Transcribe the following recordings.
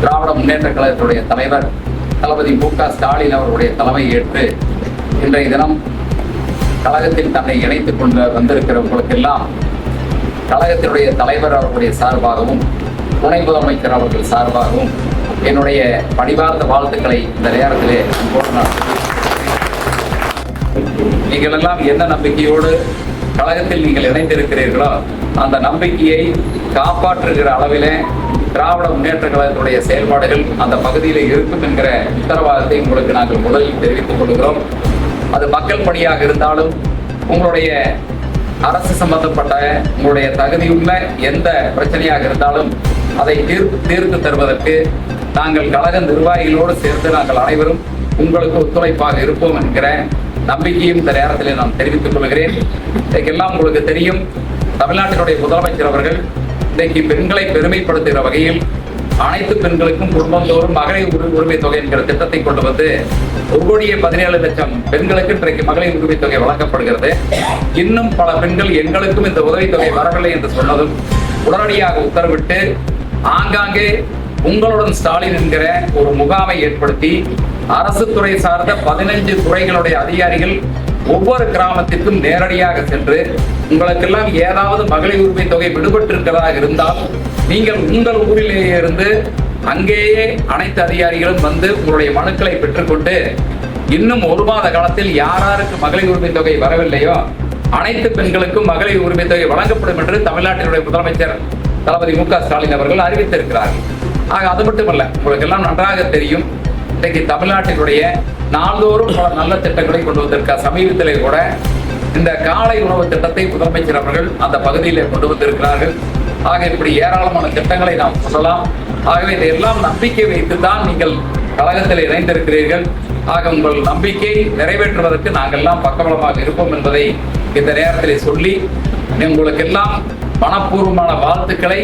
திராவிட முன்னேற்ற கழகத்துடைய தலைவர் தளபதி மு.க. ஸ்டாலின் அவர்களுடைய தலைமை ஏற்று இன்றைய தினம் கழகத்தில் தன்னை இணைத்துக் கொண்டு வந்திருக்கிறவர்களுக்கெல்லாம் கழகத்தினுடைய தலைவர் அவர்களுடைய சார்பாகவும் துணை முதலமைச்சர் அவர்கள் சார்பாகவும் என்னுடைய பணிவார்ந்த வாழ்த்துக்களை இந்த நேரத்திலே நீங்கள் எல்லாம் என்ன நம்பிக்கையோடு கழகத்தில் நீங்கள் இணைந்திருக்கிறீர்களோ அந்த நம்பிக்கையை காப்பாற்றுகிற அளவிலே திராவிட முன்னேற்ற கழகத்துடைய செயல்பாடுகள் அந்த பகுதியில் இருக்கும் என்கிற உத்தரவாதத்தை உங்களுக்கு நாங்கள் முதலில் தெரிவித்துக் கொள்கிறோம். அது மக்கள் பணியாக இருந்தாலும் உங்களுடைய அரசு சம்பந்தப்பட்ட உங்களுடைய தகுதியுள்ள எந்த பிரச்சனையாக இருந்தாலும் அதை தீர்த்து தருவதற்கு நாங்கள் கழக நிர்வாகிகளோடு சேர்ந்து நாங்கள் அனைவரும் உங்களுக்கு ஒத்துழைப்பாக இருப்போம் என்கிற நம்பிக்கையும் இந்த நேரத்தில் நான் தெரிவித்துக் கொள்கிறேன். இன்றைக்கெல்லாம் உங்களுக்கு தெரியும், தமிழ்நாட்டினுடைய முதலமைச்சர் அவர்கள் இன்றைக்கு பெண்களை பெருமைப்படுத்துகிற வகையில் அனைத்து பெண்களுக்கும் குடும்பந்தோறும் மகளிர் உரிமை தொகை என்கிற திட்டத்தை கொண்டு வந்து 1,17,00,000 பெண்களுக்கு இன்றைக்கு மகளிர் உரிமை தொகை வழங்கப்படுகிறது. இன்னும் பல பெண்கள் எங்களுக்கும் இந்த உதவித்தொகை வரவில்லை என்று சொன்னதும் உடனடியாக உத்தரவிட்டு ஆங்காங்கே உங்களுடன் ஸ்டாலின் என்கிற ஒரு முகாமை ஏற்படுத்தி அரசு துறை சார்ந்த 15 துறைகளுடைய அதிகாரிகள் ஒவ்வொரு கிராமத்திற்கும் நேரடியாக சென்று உங்களுக்கெல்லாம் ஏதாவது மகளிர் உரிமை தொகை விடுபட்டிருக்கிறதாக இருந்தால் நீங்கள் உங்கள் ஊரிலேயே இருந்து அங்கேயே அனைத்து அதிகாரிகளும் வந்து உங்களுடைய மனுக்களை பெற்றுக்கொண்டு இன்னும் 1 மாத காலத்தில் யாராருக்கு மகளிர் உரிமை தொகை வரவில்லையோ அனைத்து பெண்களுக்கும் மகளிர் உரிமை தொகை வழங்கப்படும் என்று தமிழ்நாட்டினுடைய முதலமைச்சர் தளபதி மு.க. ஸ்டாலின் அவர்கள் அறிவித்திருக்கிறார்கள். ஆக அது மட்டுமல்ல, உங்களுக்கு எல்லாம் நன்றாக தெரியும், இன்றைக்கு தமிழ்நாட்டினுடைய நாள்தோறும் பல நல்ல திட்டங்களை கொண்டு வந்திருக்க சமீபத்திலே கூட இந்த காலை உணவு திட்டத்தை முதலமைச்சர் அவர்கள் அந்த பகுதியிலே கொண்டு வந்திருக்கிறார்கள். ஆக இப்படி ஏராளமான திட்டங்களை நாம் சொல்லலாம். ஆகவே இதையெல்லாம் நம்பிக்கை வைத்துதான் நீங்கள் கழகத்தில் இணைந்திருக்கிறீர்கள். ஆக உங்கள் நம்பிக்கை நிறைவேற்றுவதற்கு நாங்கள் எல்லாம் பக்கபலமாக இருப்போம் என்பதை இந்த நேரத்திலே சொல்லி உங்களுக்கெல்லாம் மனப்பூர்வமான வாழ்த்துக்களை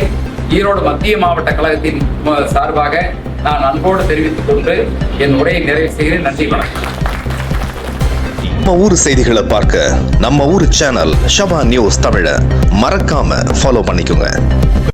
ஈரோடு மத்திய மாவட்ட கழகத்தின் சார்பாக நான் அன்போடு தெரிவித்துக் கொண்டு என் உரையை நிறைவு செய்கிறேன். நன்றி, வணக்கம். நம்ம ஊர் செய்திகளை பார்க்க நம்ம ஊர் சேனல் ஷபா நியூஸ் தமிழை மறக்காம ஃபாலோ பண்ணிக்கோங்க.